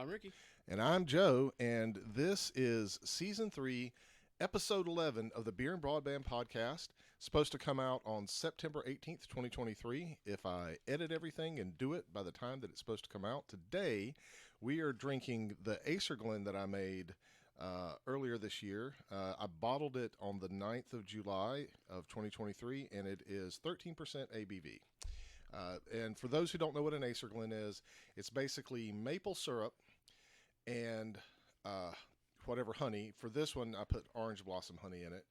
I'm Ricky. And I'm Joe, and this is Season 3, Episode 11 of the Beer and Broadband Podcast. Supposed to come out on September 18th, 2023. If I edit everything and do it by the time that it's supposed to come out. Today, we are drinking the Acerglyn that I made earlier this year. I bottled it on the 9th of July of 2023, and it is 13% ABV. And for those who don't know what an Acerglyn is, it's basically maple syrup and whatever honey. For this one, I put orange blossom honey in it.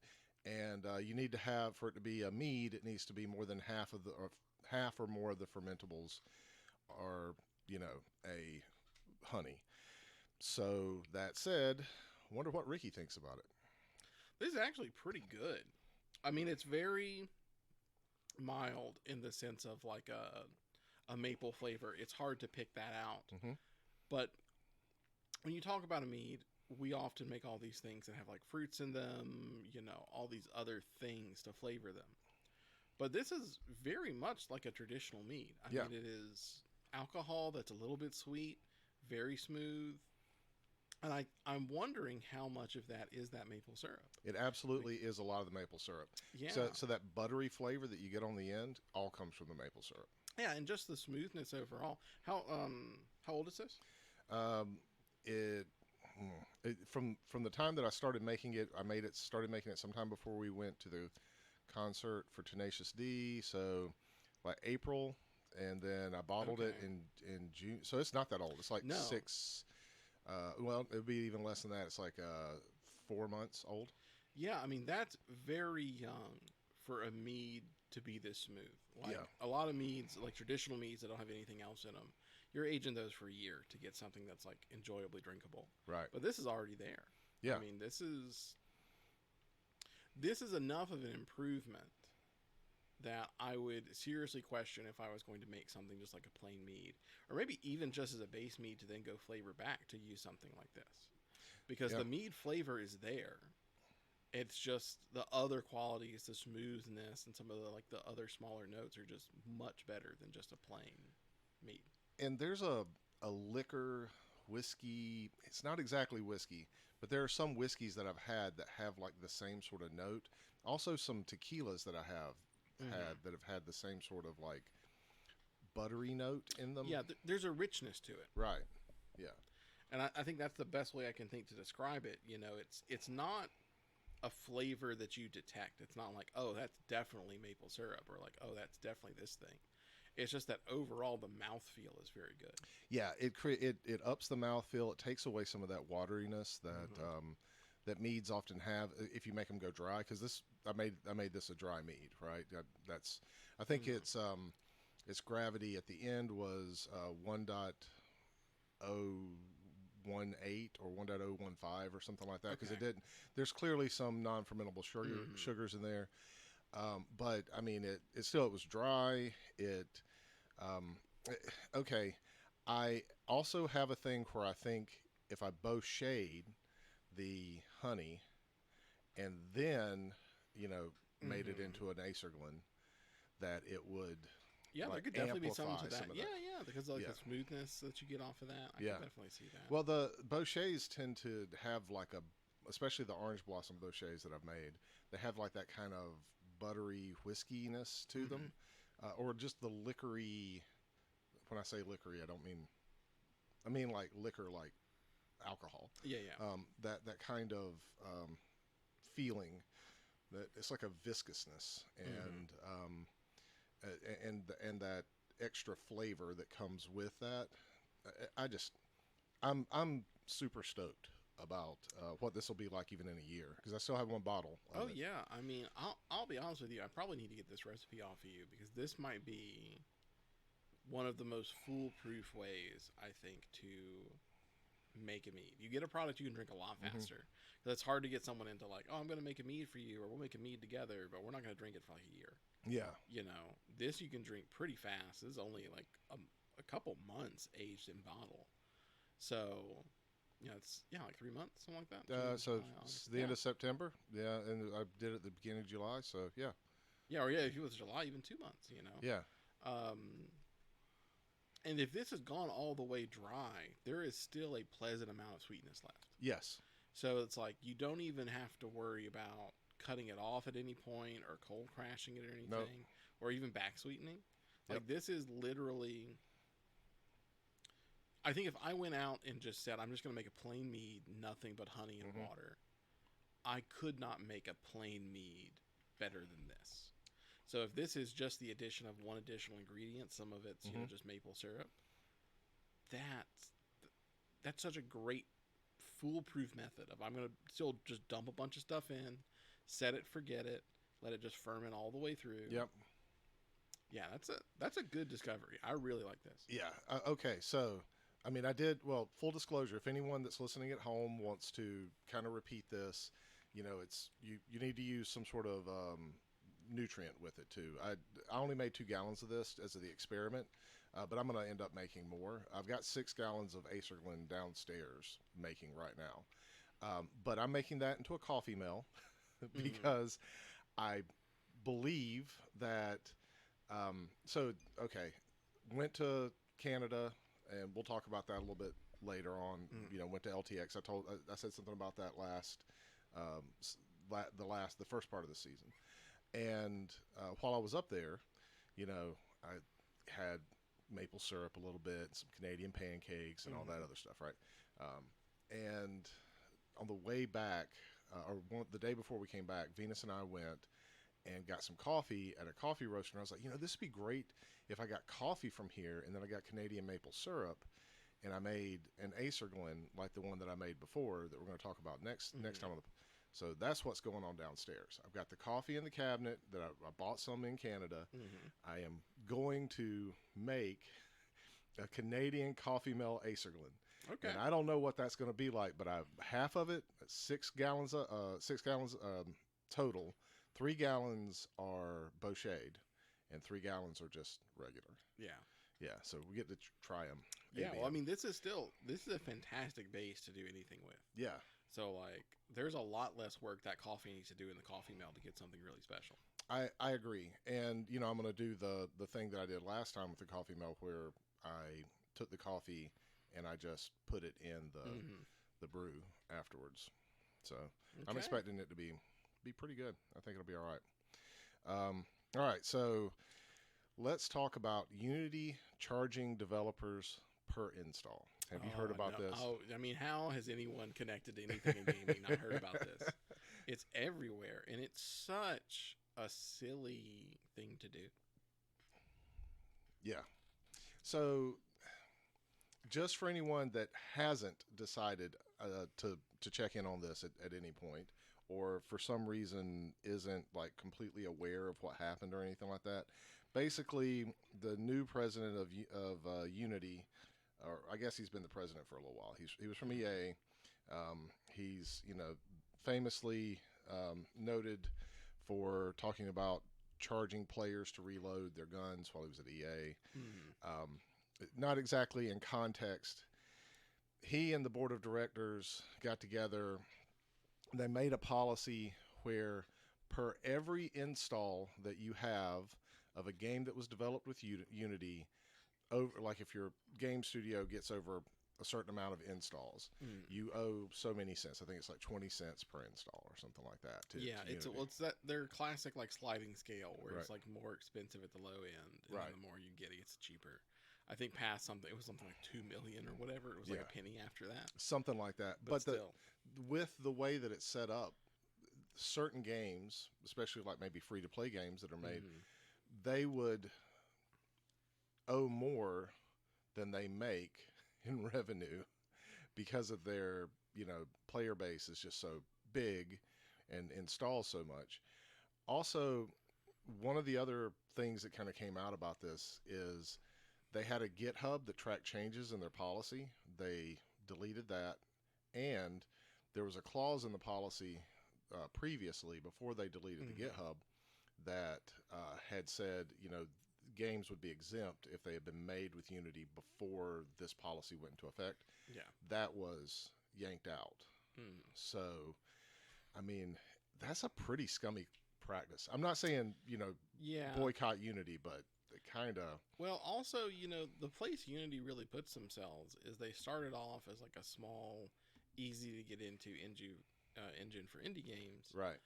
And you need to have, for it to be a mead, it needs to be more than half or more of the fermentables are, a honey. So that said, wonder what Ricky thinks about it. This is actually pretty good. I mean, it's very mild in the sense of like a maple flavor. It's hard to pick that out. Mm-hmm. But when you talk about a mead, we often make all these things that have like fruits in them, all these other things to flavor them. But this is very much like a traditional mead. I mean, it is alcohol that's a little bit sweet, very smooth. And I'm wondering how much of that is that maple syrup. It absolutely is a lot of the maple syrup. Yeah. So that buttery flavor that you get on the end all comes from the maple syrup. Yeah, and just the smoothness overall. How old is this? It from the time that I started making it, started making it sometime before we went to the concert for Tenacious D, so like April, and then I bottled it in June. So it's not that old. It's like 6. Well, it would be even less than that. It's like 4 months old. Yeah, I mean, that's very young for a mead to be this smooth. Like a lot of meads, like traditional meads that don't have anything else in them, you're aging those for a year to get something that's like enjoyably drinkable. Right. But this is already there. Yeah. I mean, this is enough of an improvement that I would seriously question if I was going to make something just like a plain mead, or maybe even just as a base mead to then go flavor back to use something like this, because the mead flavor is there. It's just the other qualities, the smoothness, and some of the other smaller notes are just much better than just a plain mead. And there's a liquor whiskey. It's not exactly whiskey, but there are some whiskeys that I've had that have like the same sort of note. Also, some tequilas that I have had that have had the same sort of like buttery note in them. Yeah, there's a richness to it. Right. Yeah. And I think that's the best way I can think to describe it. It's not a flavor that you detect. It's not like, oh, that's definitely maple syrup, or like, oh, that's definitely this thing. It's just that overall the mouthfeel is very good. Yeah, it ups the mouthfeel. It takes away some of that wateriness that that meads often have if you make them go dry. Because I made this a dry mead, right? I think its gravity at the end was 1.018 or 1.015 or something like that. Because there's clearly some non-fermentable sugars in there. But I mean, it was dry. I also have a thing where I think if I bochet the honey and then, made it into an Acerglyn, that it would. Yeah, there could definitely be something to that. Some of that. Yeah, because of the smoothness that you get off of that. I can definitely see that. Well, the bocets tend to have especially the orange blossom bocets that I've made, they have like that kind of buttery whiskyness to them, or just the liquory. When I say liquory, I mean like liquor, like alcohol. Yeah. That kind of feeling, that it's like a viscousness and that extra flavor that comes with that. I'm super stoked about what this will be like even in a year, because I still have one bottle. Yeah, I mean, I'll be honest with you. I probably need to get this recipe off of you, because this might be one of the most foolproof ways, I think, to make a mead. You get a product you can drink a lot faster. Because it's hard to get someone into like, oh, I'm going to make a mead for you, or we'll make a mead together, but we're not going to drink it for like a year. Yeah. This you can drink pretty fast. This is only like a couple months aged in bottle. So, it's like 3 months, something like that. So it's the end of September. Yeah, and I did it at the beginning of July. So yeah. Yeah, or if it was July, even 2 months. Yeah. And if this has gone all the way dry, there is still a pleasant amount of sweetness left. Yes. So it's like you don't even have to worry about cutting it off at any point or cold crashing it or anything, Nope. or even back sweetening. Like Yep. this is literally. I think if I went out and just said I'm just going to make a plain mead, nothing but honey and Mhm. water, I could not make a plain mead better than this. So if this is just the addition of one additional ingredient, some of it's just maple syrup, that's that's such a great foolproof method of I'm going to still just dump a bunch of stuff in, set it, forget it, let it just ferment all the way through. Yep. Yeah, that's a good discovery. I really like this. Yeah. Okay. So, I mean, I did. Well, full disclosure: if anyone that's listening at home wants to kind of repeat this, it's you need to use some sort of nutrient with it too. I only made 2 gallons of this as of the experiment, but I'm going to end up making more. I've got 6 gallons of Acerglyn downstairs making right now, but I'm making that into a coffee mill because I believe that. So okay, went to Canada, and we'll talk about that a little bit later on. Went to LTX. I said something about that um, the first part of the season, and while I was up there, I had maple syrup a little bit, some Canadian pancakes, and all that other stuff, right? And on the way back, the day before we came back, Venus and I went and got some coffee at a coffee roaster. And I was like, this would be great if I got coffee from here, and then I got Canadian maple syrup, and I made an Acerglyn like the one that I made before that we're going to talk about next time. So that's what's going on downstairs. I've got the coffee in the cabinet that I bought some in Canada. I am going to make a Canadian coffee mill Acerglyn. Okay. And I don't know what that's going to be like, but half of it, 6 gallons, total. 3 gallons are bochet, and 3 gallons are just regular. Yeah. Yeah, so we get to try them. Yeah, well, I mean, this is a fantastic base to do anything with. Yeah. So, like, there's a lot less work that coffee needs to do in the coffee mill to get something really special. I agree. And, I'm going to do the thing that I did last time with the coffee mill where I took the coffee and I just put it in the brew afterwards. So I'm expecting it to be pretty good. I think it'll be all right. All right, so let's talk about Unity charging developers per install. Have you heard about this? Oh, I mean, how has anyone connected to anything in gaming not heard about this? It's everywhere, and it's such a silly thing to do. Yeah. So just for anyone that hasn't decided to check in on this at any point, or for some reason isn't like completely aware of what happened or anything like that, basically the new president of Unity, or I guess he's been the president for a little while. He was from EA. He's famously noted for talking about charging players to reload their guns while he was at EA. Not exactly in context. He and the board of directors got together. They made a policy where per every install that you have of a game that was developed with Unity, like if your game studio gets over a certain amount of installs, you owe so many cents. I think it's like 20 cents per install or something like that. To It's that their classic like sliding scale where Right. it's like more expensive at the low end, and Right. then the more you get, it gets cheaper. I think past it was something like 2 million or whatever. It was like Yeah. a penny after that. Something like that. But still, With the way that it's set up, certain games, especially like maybe free-to-play games that are made, they would owe more than they make in revenue because of their, player base is just so big and installs so much. Also, one of the other things that kind of came out about this is they had a GitHub that tracked changes in their policy. They deleted that, and there was a clause in the policy previously, before they deleted the GitHub, that had said, games would be exempt if they had been made with Unity before this policy went into effect. yeah. That was yanked out. So, I mean, that's a pretty scummy practice. I'm not saying, Yeah. boycott Unity, but kind of. Well, also, the place Unity really puts themselves is they started off as like a small, easy to get into engine for indie games. Right.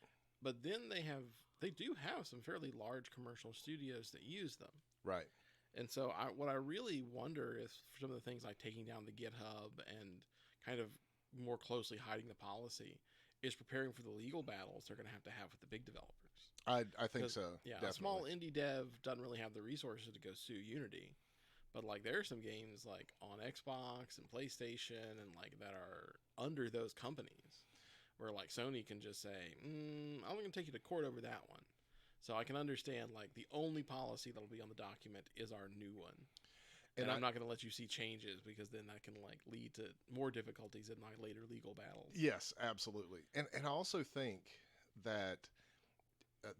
But then they do have some fairly large commercial studios that use them. Right. And so what I really wonder is some of the things like taking down the GitHub and kind of more closely hiding the policy is preparing for the legal battles they're going to have with the big developers. I think so. Yeah, definitely. a small indie dev doesn't really have the resources to go sue Unity. But like there are some games like on Xbox and PlayStation and like that are under those companies where like Sony can just say, I'm going to take you to court over that one. So I can understand like the only policy that'll be on the document is our new one. And I'm not going to let you see changes because then that can like lead to more difficulties in my later legal battles. Yes, absolutely. And I also think that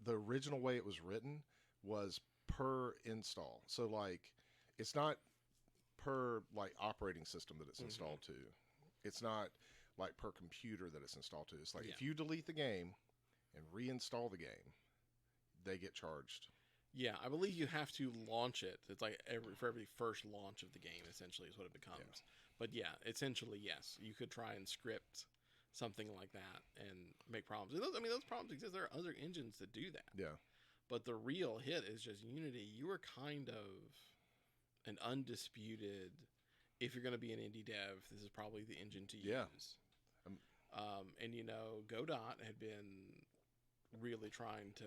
the original way it was written was per install. So like it's not per like operating system that it's installed to. It's not like per computer that it's installed to. It's like if you delete the game and reinstall the game, they get charged. Yeah, I believe you have to launch it. It's like for every first launch of the game, essentially, is what it becomes. Yeah. But yeah, essentially, yes, you could try and script something like that and make problems. And those problems exist. There are other engines that do that. Yeah. But the real hit is just Unity. You are kind of an undisputed. If you're going to be an indie dev, this is probably the engine to use. And Godot had been really trying to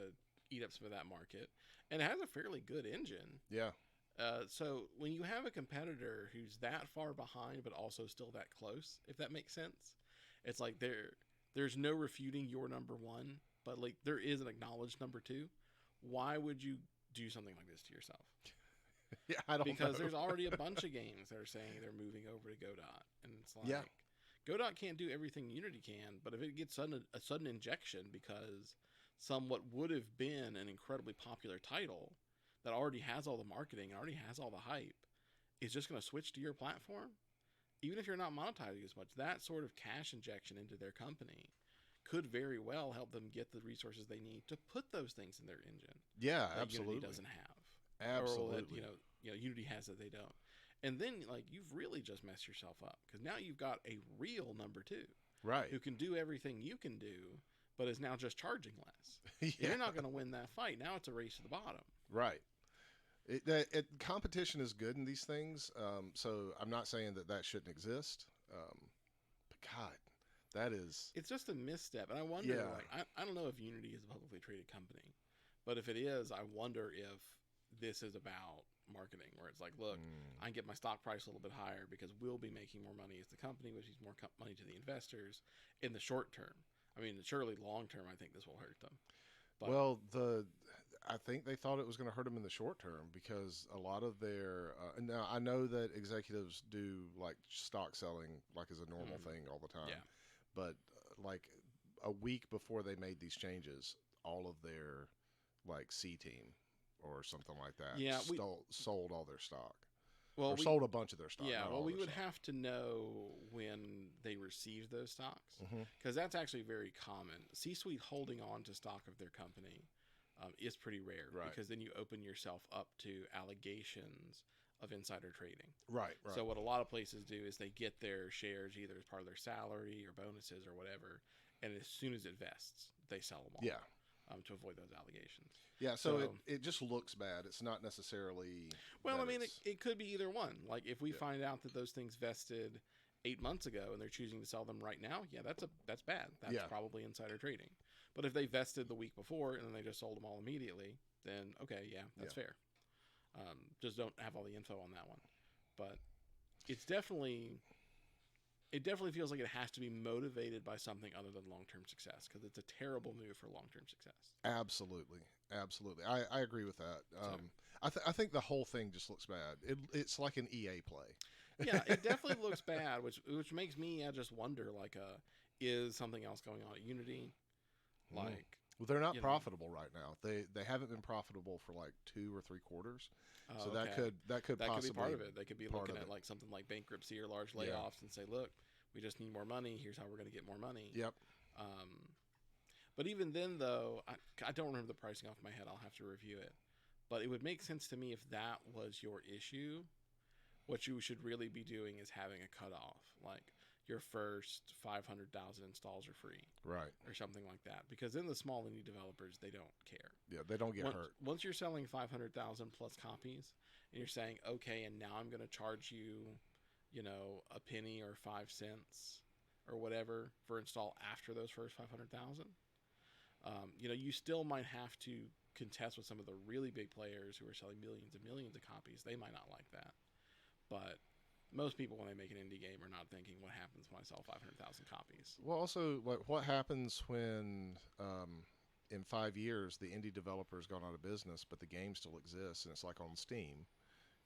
eat up some of that market, and it has a fairly good engine. Yeah. So when you have a competitor who's that far behind but also still that close, if that makes sense, it's like there's no refuting your number one, but like there is an acknowledged number two. Why would you do something like this to yourself? Yeah, I don't know. Because there's already a bunch of games that are saying they're moving over to Godot, and it's like Godot can't do everything Unity can, but if it gets a sudden injection because what would have been an incredibly popular title that already has all the marketing, already has all the hype, is just going to switch to your platform, even if you're not monetizing as much, that sort of cash injection into their company could very well help them get the resources they need to put those things in their engine. Yeah, that absolutely. Unity doesn't have. Absolutely. Or that, Unity has that they don't. And then like you've really just messed yourself up because now you've got a real number two, right, who can do everything you can do, but is now just charging less. You're not going to win that fight. Now it's a race to the bottom. Right. Competition is good in these things, so I'm not saying that shouldn't exist. But God, that is... It's just a misstep. And I wonder, I don't know if Unity is a publicly traded company, but if it is, I wonder if this is about marketing, where it's like, look, I can get my stock price a little bit higher because we'll be making more money as the company, which means more money to the investors in the short term. I mean, surely long term, I think this will hurt them. But, well, I think they thought it was going to hurt them in the short term because a lot of their now I know that executives do like stock selling like as a normal thing all the time, but like a week before they made these changes, all of their like C team or something like that sold all their stock. Well, sold a bunch of their stock. Yeah, well, we would have to know when they received those stocks because that's actually very common. C-suite holding on to stock of their company is pretty rare because then you open yourself up to allegations of insider trading. Right. So what a lot of places do is they get their shares either as part of their salary or bonuses or whatever, and as soon as it vests, they sell them all. Yeah. To avoid those allegations. Yeah, so it just looks bad. It's not necessarily... Well, I mean, it could be either one. Like, if we find out that those things vested 8 months ago and they're choosing to sell them right now, that's bad. That's probably insider trading. But if they vested the week before and then they just sold them all immediately, then, okay, that's fair. Just don't have all the info on that one. But it's definitely... It definitely feels like it has to be motivated by something other than long-term success because it's a terrible move for long-term success. Absolutely. I agree with that. I think the whole thing just looks bad. It's like an EA play. Yeah, it definitely looks bad, which makes me just wonder, like, is something else going on at Unity? Like, well, they're not profitable right now. They haven't been profitable for like 2 or 3 quarters. So that could possibly be part of it. They could be looking at like something like bankruptcy or large layoffs and say, look, we just need more money. Here's how we're going to get more money. Yep. But even then, though, I don't remember the pricing off my head. I'll have to review it. But it would make sense to me if that was your issue. What you should really be doing is having a cutoff, like your first 500,000 installs are free, Right. or something like that. Because then the small indie developers, they don't care. Yeah, they don't get hurt. Once you're selling 500,000 plus copies, and you're saying, okay, and now I'm going to charge you, a penny or 5 cents or whatever for install after those first 500,000. You still might have to contest with some of the really big players who are selling millions and millions of copies. They might not like that. But most people, when they make an indie game, are not thinking, what happens when I sell 500,000 copies? Well, also, like, what happens when in 5 years the indie developer's gone out of business, but the game still exists, and it's like on Steam,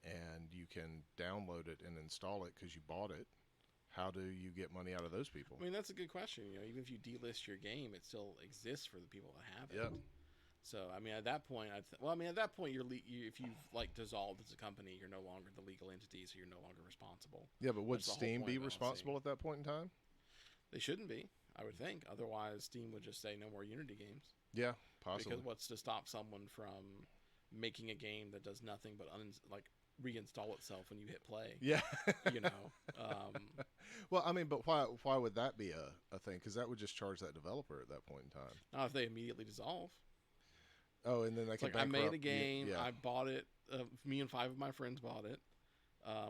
and you can download it and install it because you bought it? How do you get money out of those people? I mean, that's a good question. Even if you delist your game, it still exists for the people that have it. Yeah. So, I mean, at that point, at that point, if you've dissolved as a company, you're no longer the legal entity, so you're no longer responsible. Yeah, but would That's the whole Steam point be of responsible LLC. at that point in time? They shouldn't be, I would think. Otherwise, Steam would just say no more Unity games. Yeah, possibly. Because what's to stop someone from making a game that does nothing but reinstall itself when you hit play? Yeah. Well, I mean, but why would that be a thing? Because that would just charge that developer at that point in time. Not if they immediately dissolve. Oh, and then they can I made a bankrupt- game. Yeah. I bought it. Me and 5 of my friends bought it.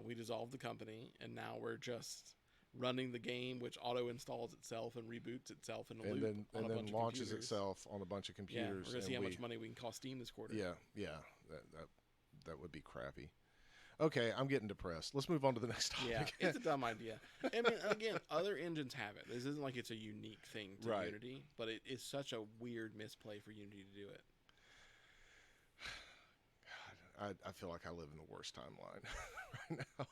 We dissolved the company, and now we're just running the game, which auto installs itself and reboots itself in a and loop then on a bunch of launches computers. itself on a bunch of Yeah, computers. we're gonna and see how much money we can cost Steam this quarter. Yeah, that would be crappy. Okay, I'm getting depressed. Let's move on to the next topic. Yeah, it's a dumb idea. I mean, again, other engines have it. This isn't like it's a unique thing to Right. Unity, but it is such a weird misplay for Unity to do it. God, I feel like I live in the worst timeline right now.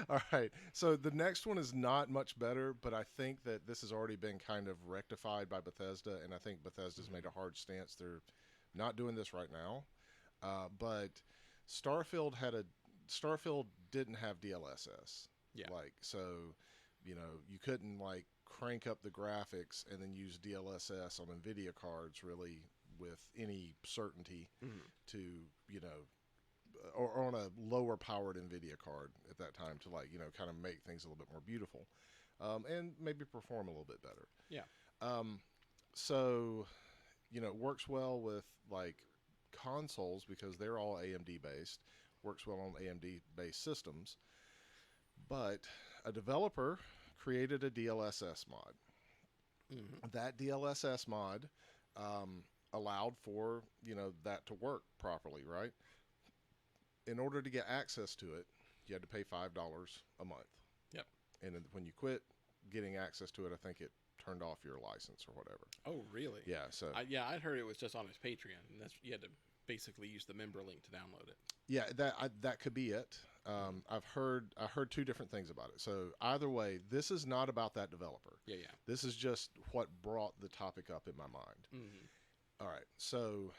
All right, so the next one is not much better, but I think that this has already been kind of rectified by Bethesda, and I think Bethesda's made a hard stance. They're not doing this right now, but Starfield didn't have DLSS. Yeah. So, you couldn't crank up the graphics and then use DLSS on NVIDIA cards really with any certainty to, or on a lower powered NVIDIA card at that time to kind of make things a little bit more beautiful, and maybe perform a little bit better. Yeah. So, it works well with consoles because they're all AMD based, works well on AMD based systems, but a developer created a DLSS mod. That DLSS mod allowed for that to work properly, right? In order to get access to it, you had to pay $5 a month. Yep. And then when you quit getting access to it, I think it turned off your license or whatever. Oh, really? Yeah. So I'd heard it was just on his Patreon, and you had to basically use the member link to download it. yeah, that could be it. I heard 2 different things about it. So either way, this is not about that developer. Yeah. This is just what brought the topic up in my mind. Mm-hmm. All right. So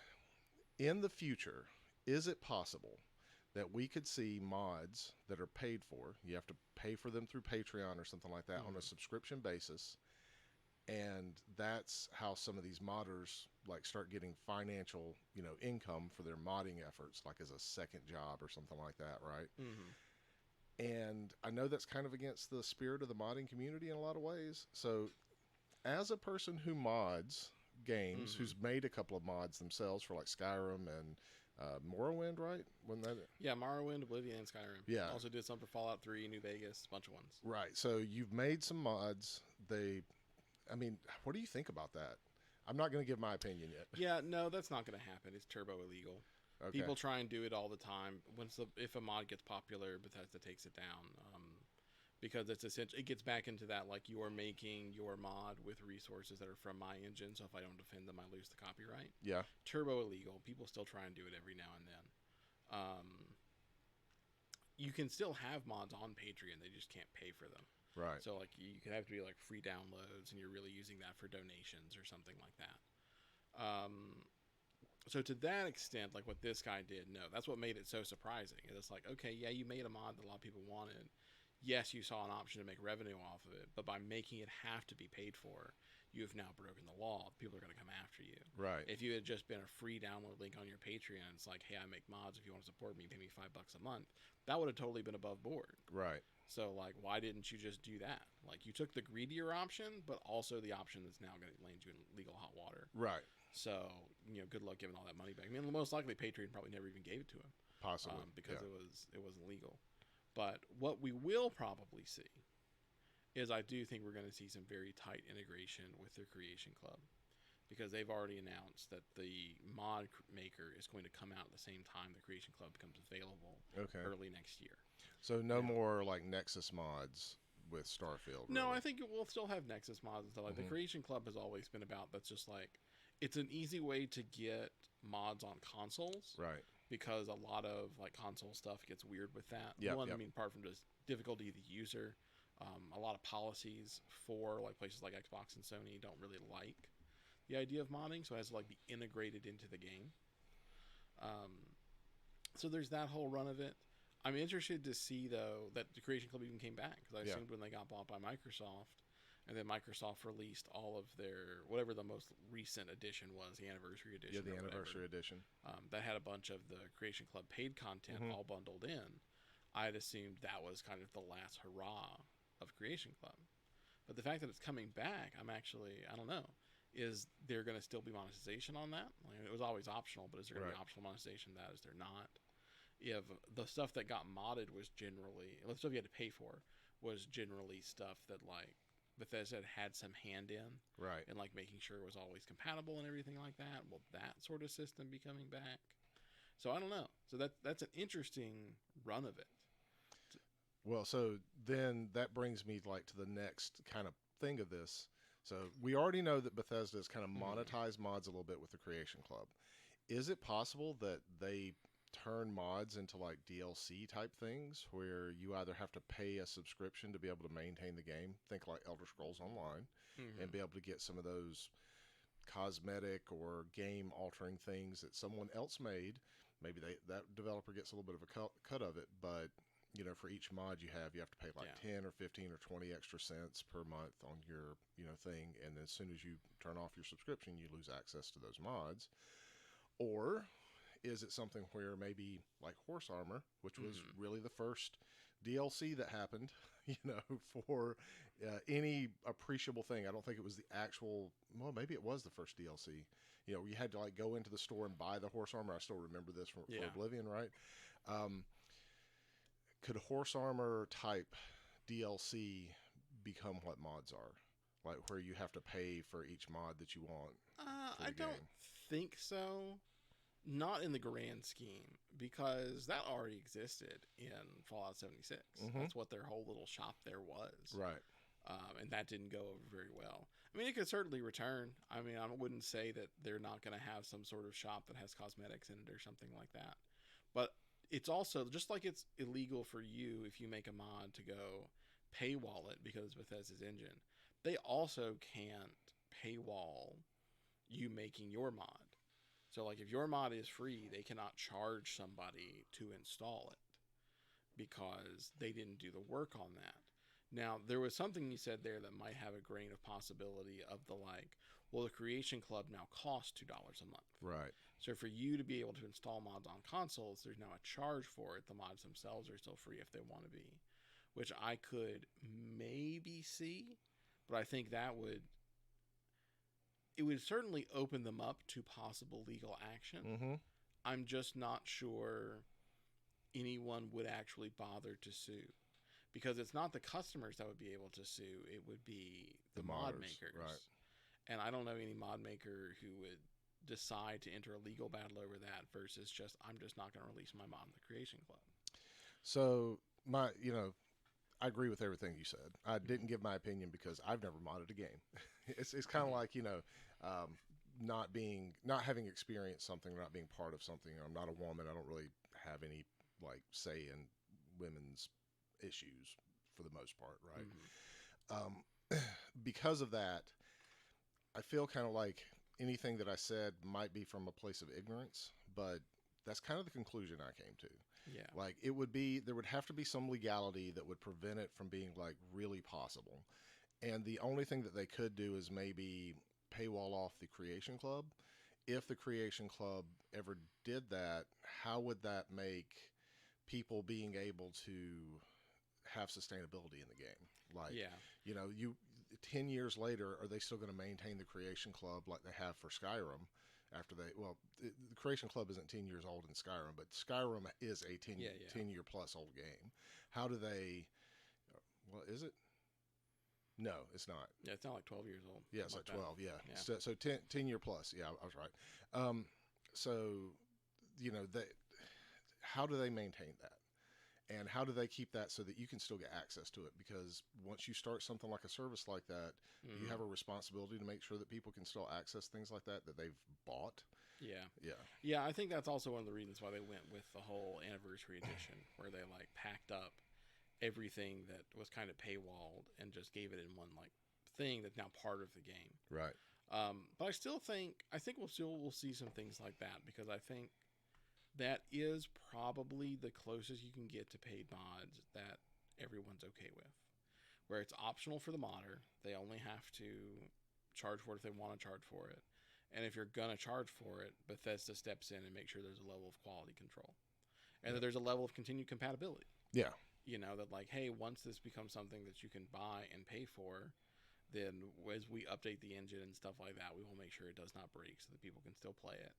in the future, is it possible that we could see mods that are paid for? You have to pay for them through Patreon or something like that on a subscription basis. And that's how some of these modders start getting financial, income for their modding efforts, as a second job or something like that, right? Mm-hmm. And I know that's kind of against the spirit of the modding community in a lot of ways. So as a person who mods games, who's made a couple of mods themselves for Skyrim and Morrowind, right? Yeah, Morrowind, Oblivion, and Skyrim. Yeah. Also did some for Fallout 3, New Vegas, a bunch of ones. Right. So you've made some mods. What do you think about that? I'm not going to give my opinion yet. Yeah, no, that's not going to happen. It's turbo illegal. Okay. People try and do it all the time. If a mod gets popular, Bethesda takes it down, because it's essentially, it gets back into that you are making your mod with resources that are from my engine. So if I don't defend them, I lose the copyright. Yeah. Turbo illegal. People still try and do it every now and then. You can still have mods on Patreon. They just can't pay for them. Right. So you can have to be free downloads, and you're really using that for donations or something like that. So to that extent, what this guy did, no, that's what made it so surprising. It's okay, yeah, you made a mod that a lot of people wanted. yes, you saw an option to make revenue off of it, but by making it have to be paid for, you have now broken the law. People are going to come after you. Right. If you had just been a free download link on your Patreon, it's like, hey, I make mods. If you want to support me, pay me $5 a month. That would have totally been above board. Right. So, like, why didn't you just do that? Like, you took the greedier option, but also the option that's now going to land you in legal hot water. Right. So, good luck giving all that money back. I mean, most likely Patreon probably never even gave it to him. Possibly. Because it wasn't legal. But what we will probably see is I do think we're going to see some very tight integration with their Creation Club, because they've already announced that the mod maker is going to come out at the same time the Creation Club becomes available early next year. So no more like Nexus mods with Starfield. No, really. I think we'll still have Nexus mods and stuff. Like the Creation Club has always been about, that's just like, it's an easy way to get mods on consoles. Right. Because a lot of like console stuff gets weird with that. Yep, I mean, apart from just difficulty of the user, a lot of policies for like places like Xbox and Sony don't really like the idea of modding, so it has to like be integrated into the game. So there's that whole run of it. I'm interested to see though that the Creation Club even came back, because I assumed when they got bought by Microsoft, and then Microsoft released all of their, whatever the most recent edition was, the anniversary edition. Yeah, the anniversary edition. That had a bunch of the Creation Club paid content all bundled in. I had assumed that was kind of the last hurrah of Creation Club. But the fact that it's coming back, I don't know. Is there going to still be monetization on that? Like, it was always optional, but is there going to be optional monetization of that? Is there not? If the stuff that got modded was generally, the stuff you had to pay for was generally stuff that like Bethesda had some hand in, right, and like making sure it was always compatible and everything like that. Will that sort of system be coming back? So I don't know. So that's an interesting run of it. Well, so then that brings me like to the next kind of thing of this. So we already know that Bethesda has kind of monetized mods a little bit with the Creation Club. Is it possible that they turn mods into like DLC type things where you either have to pay a subscription to be able to maintain the game, think like Elder Scrolls Online, and be able to get some of those cosmetic or game altering things that someone else made? Maybe that developer gets a little bit of a cut of it, but for each mod you have to pay like 10 or 15 or 20 extra cents per month on your thing, and then as soon as you turn off your subscription, you lose access to those mods. Or is it something where maybe like Horse Armor, which was really the first DLC that happened, for any appreciable thing? I don't think it was the actual, well, maybe it was the first DLC. You had to like go into the store and buy the Horse Armor. I still remember this for Oblivion, right? Could Horse Armor type DLC become what mods are? Like where you have to pay for each mod that you want? I don't think so. Not in the grand scheme, because that already existed in Fallout 76. That's what their whole little shop there was. Right. And that didn't go over very well. I mean, it could certainly return. I mean, I wouldn't say that they're not going to have some sort of shop that has cosmetics in it or something like that. But it's also, just like it's illegal for you if you make a mod to go paywall it because it's Bethesda's engine, they also can't paywall you making your mod. So, like, if your mod is free, they cannot charge somebody to install it because they didn't do the work on that. Now, there was something you said there that might have a grain of possibility of the like, well, the Creation Club now costs $2 a month. Right. So for you to be able to install mods on consoles, there's now a charge for it. The mods themselves are still free if they want to be, which I could maybe see, but I think it would certainly open them up to possible legal action. I'm just not sure anyone would actually bother to sue, because it's not the customers that would be able to sue. It would be the mod makers. Right. And I don't know any mod maker who would decide to enter a legal battle over that versus just, I'm just not going to release my mod in the Creation Club. So I agree with everything you said. I didn't give my opinion because I've never modded a game. It's kind of like, not having experienced something, not being part of something. I'm not a woman. I don't really have any like say in women's issues for the most part, right? Because of that, I feel kind of like anything that I said might be from a place of ignorance, but that's kind of the conclusion I came to. Yeah. Like there would have to be some legality that would prevent it from being like really possible. And the only thing that they could do is maybe paywall off the Creation Club. If the Creation Club ever did that, how would that make people being able to have sustainability in the game? Like, Yeah. you know, 10 years later, are they still going to maintain the Creation Club like they have for Skyrim? After the Creation Club isn't 10 years old in Skyrim, but Skyrim is a 10 year plus old game. How do they? Well, is it? No, it's not. Yeah, it's not like 12 years old. Yeah, it's like 12. Yeah. Yeah. So 10 year plus. Yeah, I was right. So, you know, how do they maintain that? And how do they keep that so that you can still get access to it? Because once you start something like a service like that, you have a responsibility to make sure that people can still access things like that they've bought. Yeah. Yeah. Yeah, I think that's also one of the reasons why they went with the whole anniversary edition, where they like packed up everything that was kind of paywalled and just gave it in one like thing that's now part of the game. Right. But I think we'll see some things like that, because I think that is probably the closest you can get to paid mods that everyone's okay with, where it's optional for the modder. They only have to charge for it if they want to charge for it. And if you're going to charge for it, Bethesda steps in and makes sure there's a level of quality control. And that there's a level of continued compatibility. Yeah. You know, that like, hey, once this becomes something that you can buy and pay for, then as we update the engine and stuff like that, we will make sure it does not break so that people can still play it.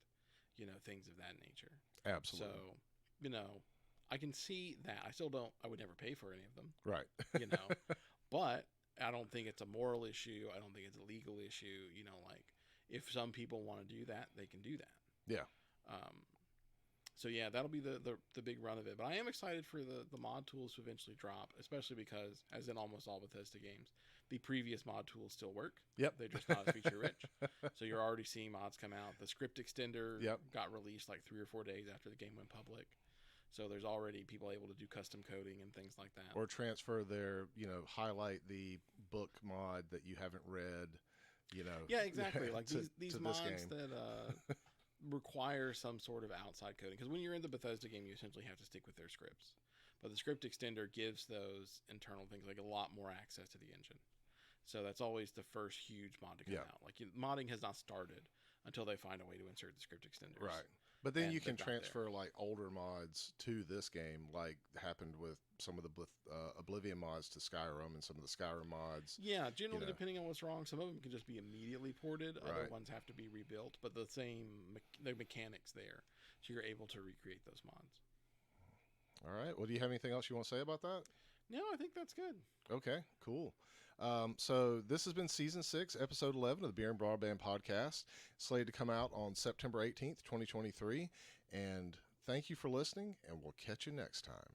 You know, things of that nature. Absolutely. So, you know, I can see that. I would never pay for any of them. Right. You know, but I don't think it's a moral issue. I don't think it's a legal issue. You know, like if some people want to do that, they can do that. Yeah. So yeah, that'll be the big run of it. But I am excited for the mod tools to eventually drop, especially because, as in almost all Bethesda games, the previous mod tools still work. Yep. They're just not as feature rich. So you're already seeing mods come out. The script extender Yep. got released like 3 or 4 days after the game went public. So there's already people able to do custom coding and things like that. Or transfer highlight the book mod that you haven't read, Yeah, exactly. Like these mods game. that require some sort of outside coding. Because when you're in the Bethesda game, you essentially have to stick with their scripts. But the script extender gives those internal things like a lot more access to the engine. So that's always the first huge mod to come out. Like modding has not started until they find a way to insert the script extenders. Right. But then you can transfer like older mods to this game, like happened with some of the Oblivion mods to Skyrim and some of the Skyrim mods. Yeah, generally depending on what's wrong, some of them can just be immediately ported. Other ones have to be rebuilt, but the mechanics there, so you're able to recreate those mods. All right. Well, do you have anything else you want to say about that? No, I think that's good. Okay, cool. So this has been Season 6, Episode 11 of the Beer and Broadband Podcast, slated to come out on September 18th, 2023. And thank you for listening, and we'll catch you next time.